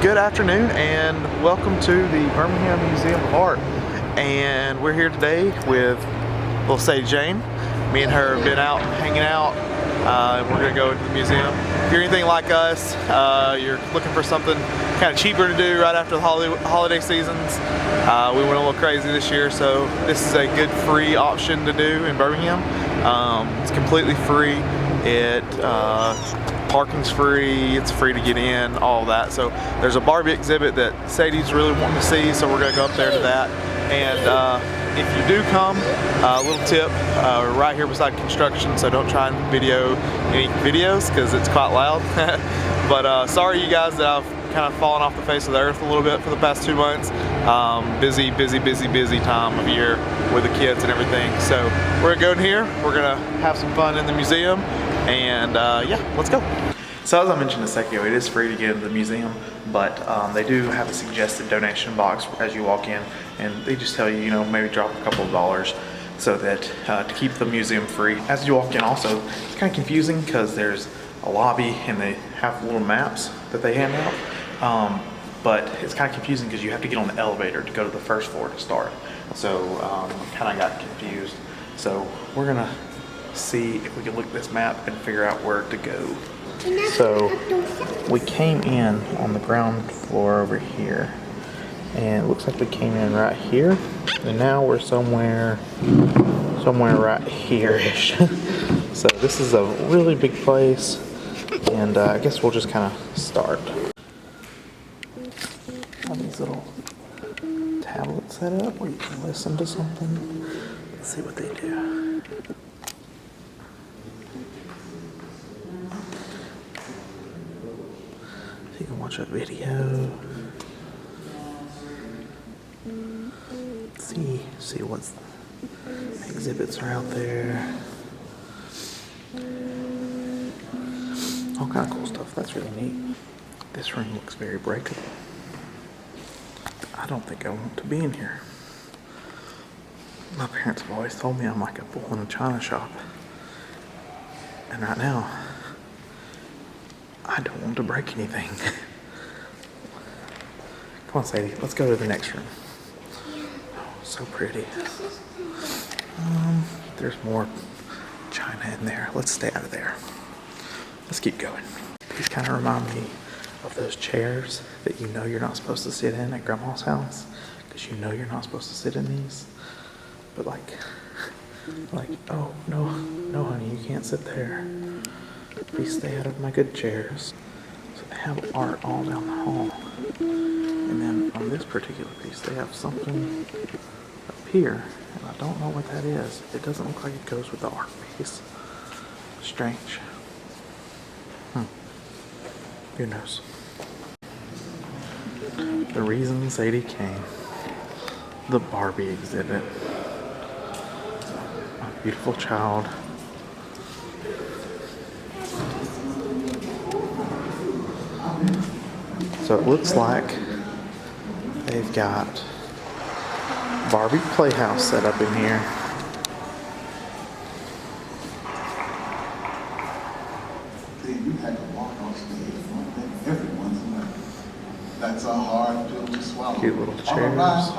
Good afternoon and welcome to the Birmingham Museum of Art. And we're here today with little Sadie Jane. Me and her have been out hanging out and we're going to go into the museum. If you're anything like us, you're looking for something kind of cheaper to do right after the holiday seasons. We went a little crazy this year, so this is a good free option to do in Birmingham. It's completely free. Parking's free, it's free to get in, all that. So there's a Barbie exhibit that Sadie's really wanting to see, so we're gonna go up there to that. And if you do come, a little tip, right here beside construction, so don't try and video any videos because it's quite loud. But sorry you guys that I've kind of fallen off the face of the earth a little bit for the past 2 months. Busy time of year with the kids and everything. So we're gonna go in here, we're gonna have some fun in the museum, and yeah, let's go. So as I mentioned a second ago, it is free to get into the museum, but they do have a suggested donation box as you walk in, and they just tell you, you know, maybe drop a couple of dollars so that to keep the museum free. As you walk in also, it's kind of confusing because there's a lobby and they have little maps that they hand out, but it's kind of confusing because you have to get on the elevator to go to the first floor to start. So kind of got confused. So we're gonna see if we can look at this map and figure out where to go. So we came in on the ground floor over here, and it looks like we came in right here, and now we're somewhere right here-ish. So this is a really big place, and I guess we'll just kind of start. All these little tablets set up where you can listen to something. Let's see what they do. You can watch a video. See what exhibits are out there. All kind of cool stuff. That's really neat. This room looks very breakable. I don't think I want to be in here. My parents have always told me I'm like a bull in a china shop. And right now, I don't want to break anything. Come on, Sadie, let's go to the next room. Oh, so pretty. There's more china in there. Let's stay out of there. Let's keep going. These kind of remind me of those chairs that you know you're not supposed to sit in at Grandma's house, because you know you're not supposed to sit in these. But like, oh, no, honey, you can't sit there. Please stay out of my good chairs. So they have art all down the hall. And then on this particular piece, they have something up here, and I don't know what that is. It doesn't look like it goes with the art piece. Strange. Who knows? The reason Sadie came. The Barbie exhibit. My beautiful child. So it looks like they've got Barbie Playhouse set up in here. That's a hard pill to swallow. Cute little chairs.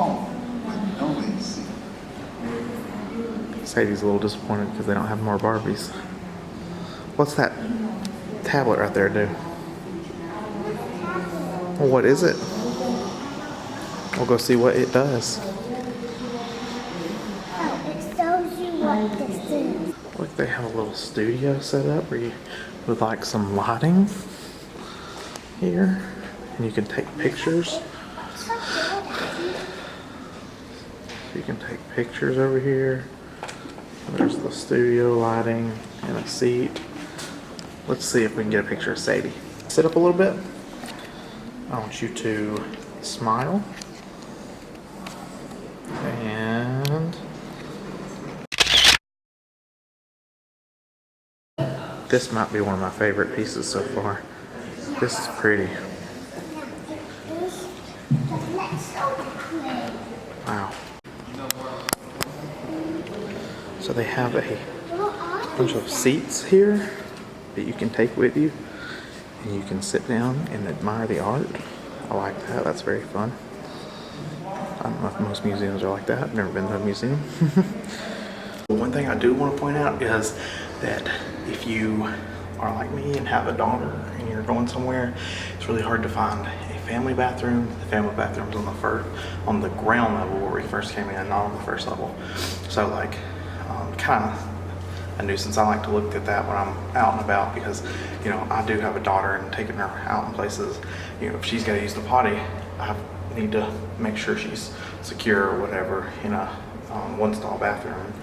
Sadie's a little disappointed because they don't have more Barbies. What's that tablet right there do? Well, what is it? We'll go see what it does. Oh, it shows you what this is. Look, they have a little studio set up where you, with like some lighting here, and you can take pictures. So you can take pictures over here. There's the studio lighting and a seat. Let's see if we can get a picture of Sadie. Sit up a little bit. I want you to smile. And this might be one of my favorite pieces so far. This is pretty. Wow. So they have a bunch of seats here that you can take with you, and you can sit down and admire the art. I like that. That's very fun. I don't know if most museums are like that. I've never been to a museum. One thing I do want to point out is that if you are like me and have a daughter and you're going somewhere, it's really hard to find a family bathroom. The family bathroom's on the ground level where we first came in, not on the first level. So like, kind of a nuisance. I like to look at that when I'm out and about because, you know, I do have a daughter and taking her out in places, you know, if she's got to use the potty, I need to make sure she's secure or whatever in a one stall bathroom.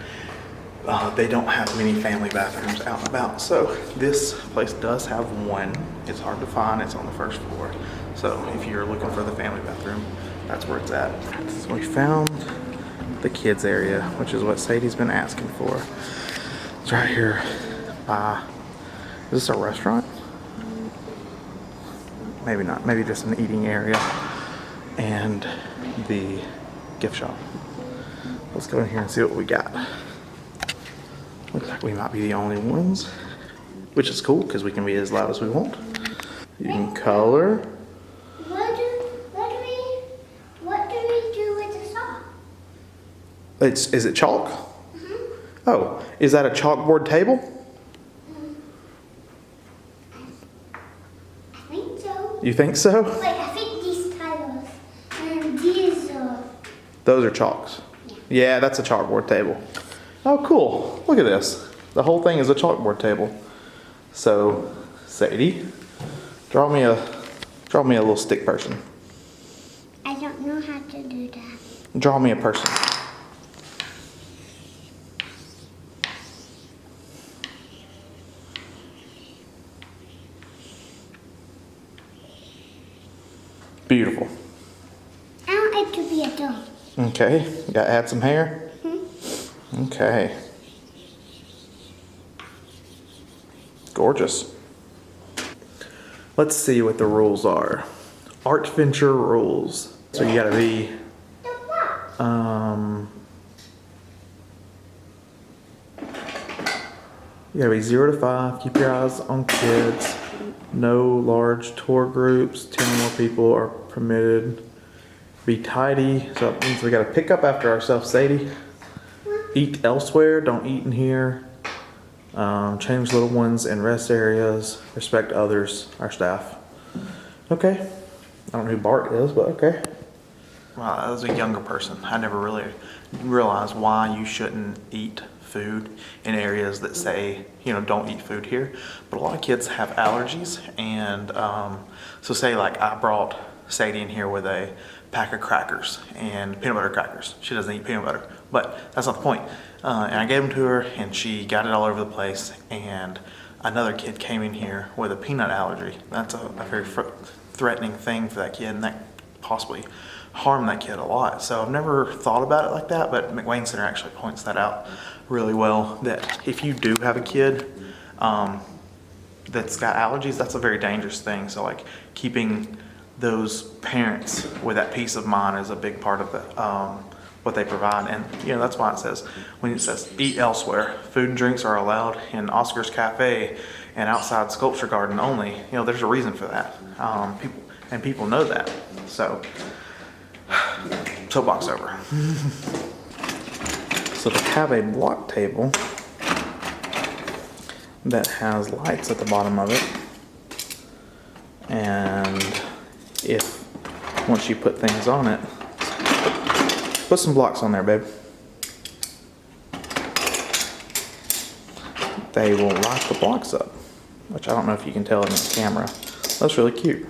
They don't have many family bathrooms out and about. So this place does have one. It's hard to find. It's on the first floor. So if you're looking for the family bathroom, that's where it's at. So we found the kids area, which is what Sadie's been asking for. It's right here by, is this a restaurant? Maybe not, maybe just an eating area and the gift shop. Let's go in here and see what we got. Looks like we might be the only ones, which is cool because we can be as loud as we want. You can color. What do we do with the saw? Is it chalk? Mm-hmm. Oh, is that a chalkboard table? I think so. You think so? Like, I think these titles and these are... Those are chalks. Yeah, that's a chalkboard table. Oh, cool. Look at this. The whole thing is a chalkboard table. So, Sadie, draw me a little stick person. I don't know how to do that. Draw me a person. Beautiful. I want it to be a dog. Okay, you gotta add some hair? Okay. Gorgeous. Let's see what the rules are. Art venture rules. So you gotta be, you gotta be 0 to 5. Keep your eyes on kids. No large tour groups. 10 or more people are permitted. Be tidy. So that means we gotta pick up after ourselves, Sadie. Eat elsewhere, don't eat in here. Change little ones in rest areas. Respect others, our staff. Okay. I don't know who Bart is, but okay. Well, as a younger person, I never really realized why you shouldn't eat food in areas that say, you know, don't eat food here. But a lot of kids have allergies, and so say like I brought Sadie in here with a pack of crackers and peanut butter crackers. She doesn't eat peanut butter, but that's not the point. And I gave them to her and she got it all over the place, and another kid came in here with a peanut allergy. That's a very threatening thing for that kid, and that possibly harm that kid a lot. So I've never thought about it like that, but McWane Center actually points that out really well, that if you do have a kid that's got allergies, that's a very dangerous thing. So like keeping those parents with that peace of mind is a big part of the, what they provide. And you know, that's why it says, when it says eat elsewhere, food and drinks are allowed in Oscar's Cafe and outside Sculpture Garden only. You know, there's a reason for that. People know that. So, soapbox over. So they have a block table that has lights at the bottom of it, and if once you put things on it, put some blocks on there, babe. They will light the blocks up, which I don't know if you can tell in the camera. That's really cute.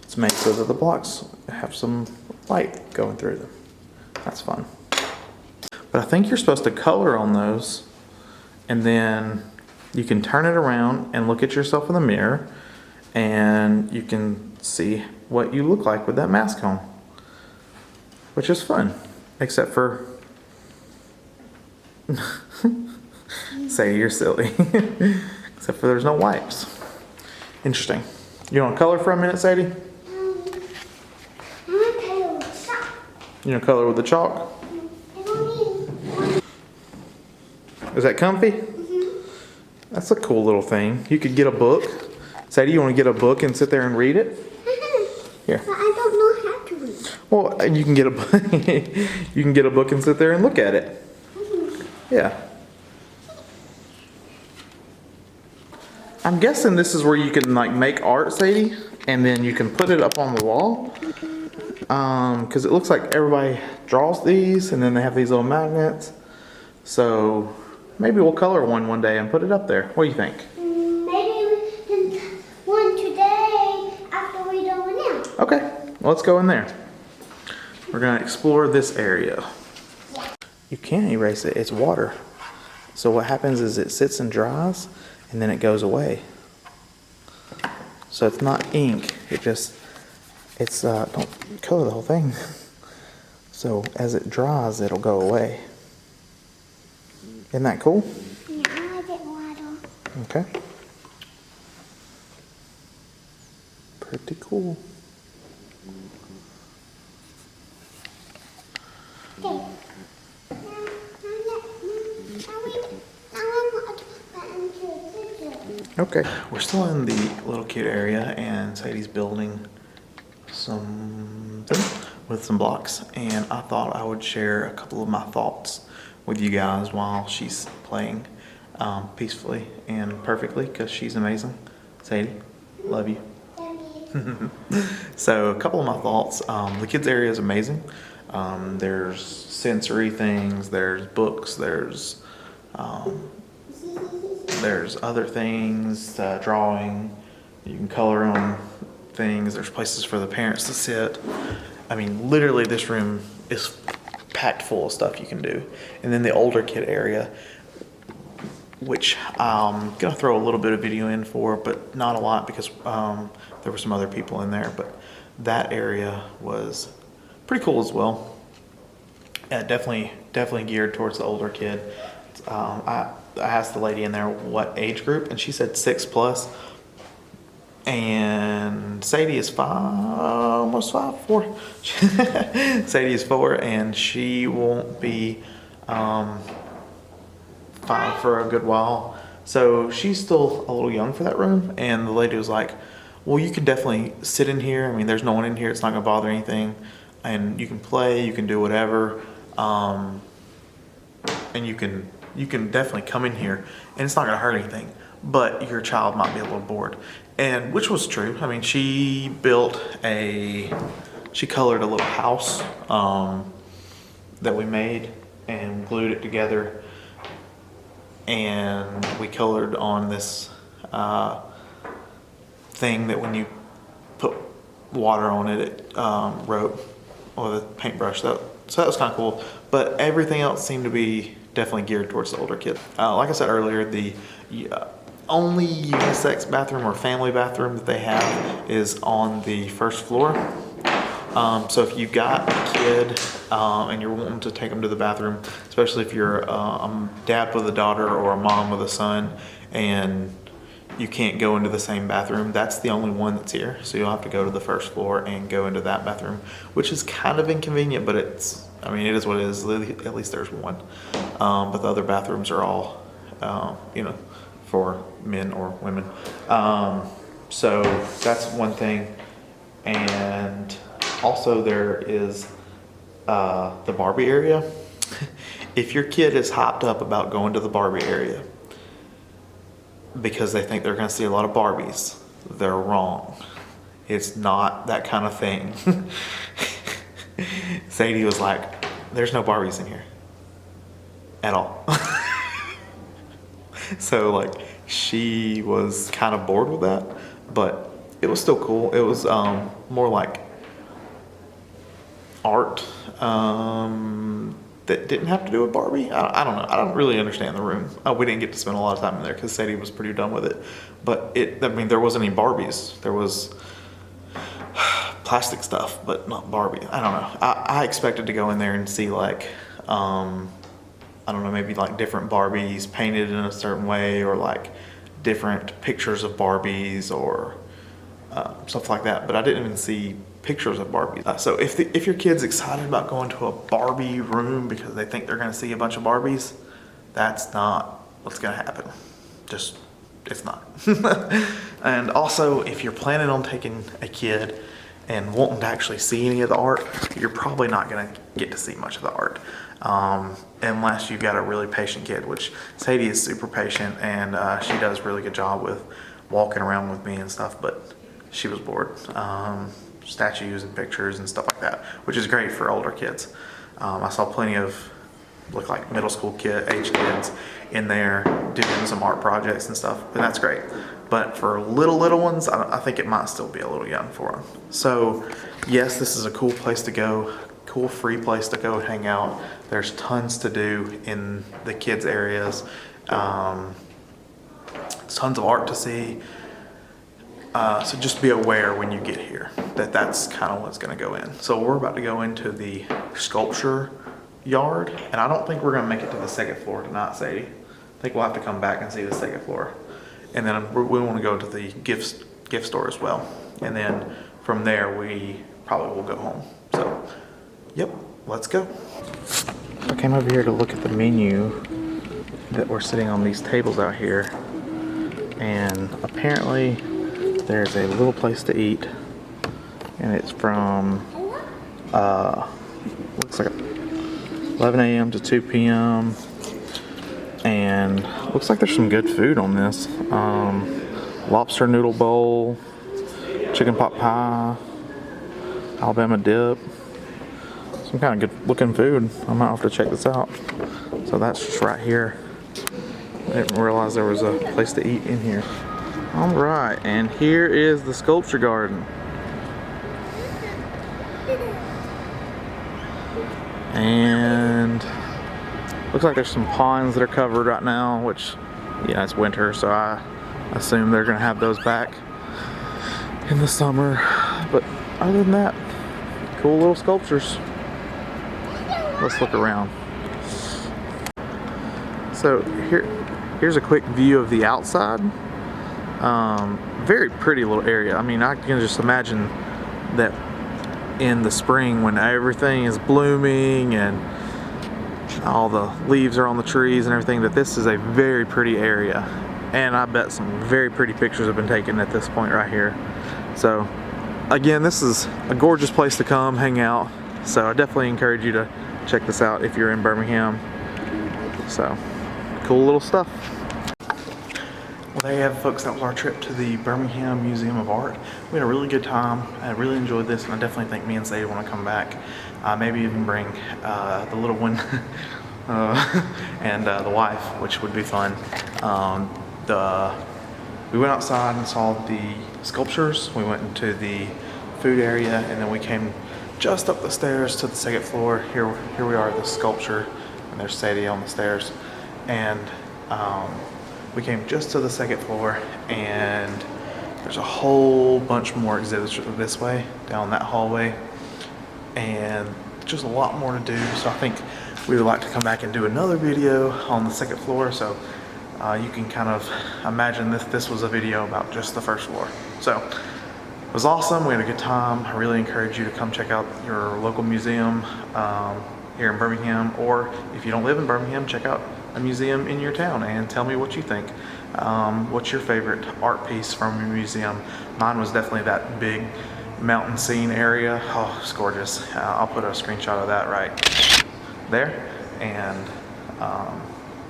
It's made so that the blocks have some light going through them. That's fun. But I think you're supposed to color on those, and then you can turn it around and look at yourself in the mirror, and you can see what you look like with that mask on, which is fun, except for say you're silly. Except for there's no wipes. Interesting. You want to color for a minute, Sadie? I'm going to color with chalk. You want to color with the chalk? I don't need. Is that comfy? That's a cool little thing. You could get a book. Sadie, you want to get a book and sit there and read it? Here. But I don't know how to read. Well, and you can get a you can get a book and sit there and look at it. Yeah. I'm guessing this is where you can like make art, Sadie, and then you can put it up on the wall. Because it looks like everybody draws these, and then they have these little magnets. So maybe we'll color one day and put it up there. What do you think? Maybe we can one today after we go in there. Okay, well, let's go in there. We're gonna explore this area. You can't erase it, it's water. So what happens is it sits and dries, and then it goes away. So it's not ink, it's don't color the whole thing. So as it dries, it'll go away. Isn't that cool? Yeah, I like it water. Okay. Pretty cool. Okay. Okay, we're still in the little kid area, and Sadie's building something with some blocks, and I thought I would share a couple of my thoughts with you guys while she's playing peacefully and perfectly, because she's amazing. Sadie, love you. So a couple of my thoughts. The kids area is amazing. There's sensory things, there's books, there's other things, drawing, you can color on things, there's places for the parents to sit. I mean, literally this room is packed full of stuff you can do. And then the older kid area, which I'm gonna throw a little bit of video in for, but not a lot because there were some other people in there, but that area was pretty cool as well. Definitely geared towards the older kid. I asked the lady in there what age group, and she said 6+. And Sadie is 5, almost 5, 4. Sadie is 4, and she won't be 5 for a good while. So she's still a little young for that room. And the lady was like, well, you can definitely sit in here. I mean, there's no one in here. It's not gonna bother anything. And you can play, you can do whatever. And you can definitely come in here and it's not gonna hurt anything, but your child might be a little bored. And which was true. I mean, she colored a little house that we made and glued it together. And we colored on this thing that when you put water on it, it wrote with a paintbrush. So that was kind of cool. But everything else seemed to be definitely geared towards the older kid. Like I said earlier, the only unisex bathroom or family bathroom that they have is on the first floor. So if you've got a kid and you're wanting to take them to the bathroom, especially if you're a dad with a daughter or a mom with a son, and you can't go into the same bathroom, that's the only one that's here. So you'll have to go to the first floor and go into that bathroom, which is kind of inconvenient, but it is what it is. At least there's one. But the other bathrooms are all, for men or women. So that's one thing. And also there is the Barbie area. If your kid is hyped up about going to the Barbie area because they think they're going to see a lot of Barbies, they're wrong. It's not that kind of thing. Sadie was like, there's no Barbies in here at all. So like she was kind of bored with that, but it was still cool. It was more like art that didn't have to do with Barbie. I don't know. I don't really understand the room. We didn't get to spend a lot of time in there because Sadie was pretty done with it. But there wasn't any Barbies. There was plastic stuff, but not Barbie. I don't know. I expected to go in there and see like, I don't know, maybe like different Barbies painted in a certain way, or like different pictures of Barbies or stuff like that. But I didn't even see pictures of Barbies. So if your kid's excited about going to a Barbie room because they think they're going to see a bunch of Barbies, that's not what's going to happen. It's not. And also, if you're planning on taking a kid and wanting to actually see any of the art, you're probably not going to get to see much of the art. Unless you've got a really patient kid, which Sadie is super patient, and she does a really good job with walking around with me and stuff, but she was bored. Statues and pictures and stuff like that, which is great for older kids. I saw plenty of look like middle school age kids in there doing some art projects and stuff, and that's great. But for little ones, I think it might still be a little young for them. So yes, this is a cool place to go, cool free place to go hang out. There's tons to do in the kids areas. Tons of art to see. So just be aware when you get here that that's kind of what's going to go in. So we're about to go into the sculpture yard, and I don't think we're going to make it to the second floor tonight, Sadie. I think we'll have to come back and see the second floor. And then we want to go to the gift store as well. And then from there, we probably will go home. So, yep, let's go. I came over here to look at the menu that we're sitting on these tables out here. And apparently, there's a little place to eat. And it's from, looks like 11 a.m. to 2 p.m. And looks like there's some good food on this. Lobster noodle bowl, chicken pot pie, Alabama dip, some kind of good looking food. I might have to check this out. So that's just right here. I didn't realize there was a place to eat in here. All right, and here is the sculpture garden. And looks like there's some ponds that are covered right now, which, yeah, it's winter, so I assume they're gonna have those back in the summer. But other than that, cool little sculptures. Let's look around. So here's a quick view of the outside. Very pretty little area. I mean, I can just imagine that in the spring when everything is blooming and all the leaves are on the trees and everything, that this is a very pretty area. And I bet some very pretty pictures have been taken at this point right here. So again, this is a gorgeous place to come hang out. So I definitely encourage you to check this out if you're in Birmingham. So cool little stuff. Well, there you have it, folks. That was our trip to the Birmingham Museum of Art. We had a really good time. I really enjoyed this, and I definitely think me and Sadie want to come back. Maybe even bring the little one and the wife, which would be fun. We went outside and saw the sculptures. We went into the food area, and then we came just up the stairs to the second floor. Here we are at the sculpture, and there's Sadie on the stairs. And we came just to the second floor, and there's a whole bunch more exhibits this way, down that hallway, and just a lot more to do. So I think we would like to come back and do another video on the second floor, so you can kind of imagine this was a video about just the first floor. So it was awesome. We had a good time. I really encourage you to come check out your local museum here in Birmingham, or if you don't live in Birmingham, check out a museum in your town and tell me what you think. What's your favorite art piece from your museum? Mine was definitely that big mountain scene area. Oh, it's gorgeous. I'll put a screenshot of that right there. And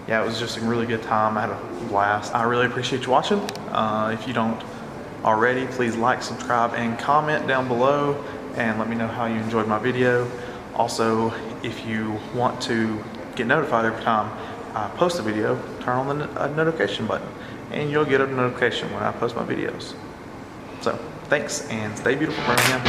yeah, it was just a really good time. I had a blast. I really appreciate you watching. If you don't already, please like, subscribe, and comment down below and let me know how you enjoyed my video. Also, if you want to get notified every time I post a video, turn on the notification button and you'll get a notification when I post my videos. So thanks, and stay beautiful, Birmingham.